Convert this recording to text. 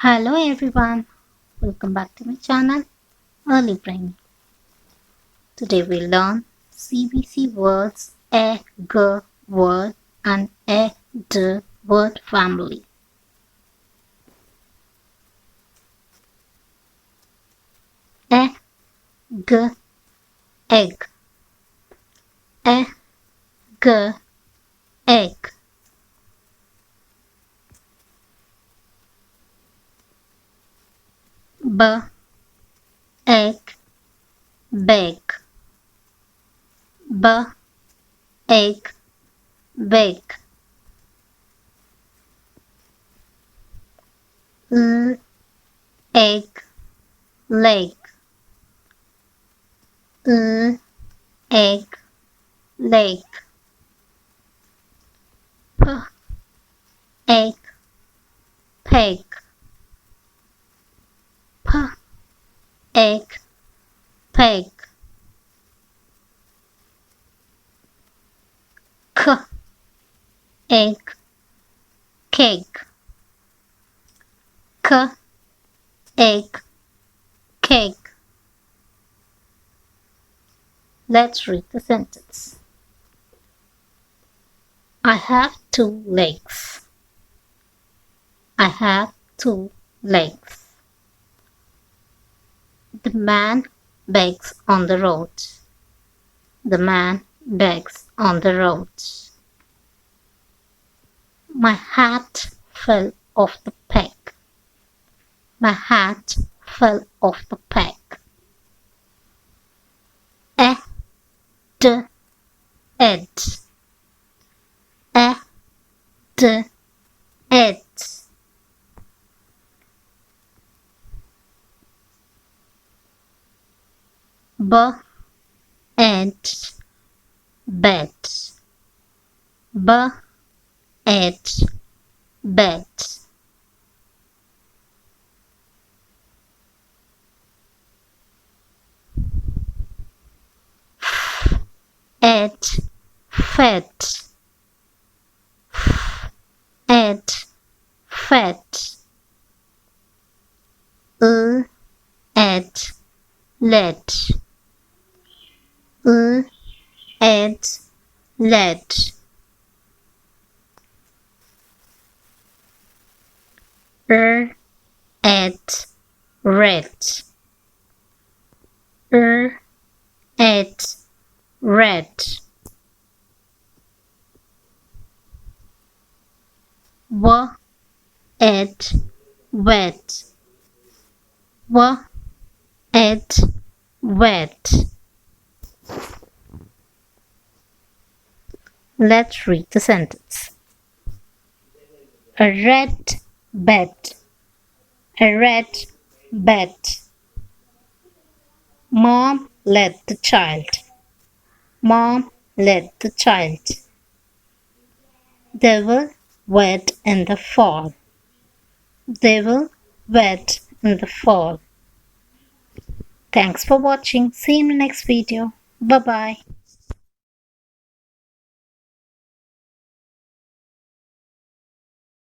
Hello everyone, welcome back to my channel Early Brain. Today we learn CVC words a, g word and a, d word family. A, g, egg. A, g, egg. B, egg, bake. B, egg, bake. L, egg, lake. L, egg, lake. P, egg, peg. P, egg, peg. K, egg, cake. K, egg, cake. Let's read the sentence. I have two legs. I have two legs. The man begs on the road. The man begs on the road. My hat fell off the peg. My hat fell off the peg. A, d, ed. A, d, ed. B, ed, bed. B, ed, bed. Ed, fed. Ed, fed. Ed, led. Ed, led. Ed, red. Ed, red. Ed, wet. Ed, wet. Let's read the sentence. A red bed. A red bed. Mom led the child. Mom led the child. They were wet in the fall. They were wet in the fall. Thanks for watching. See you in the next video. Bye bye.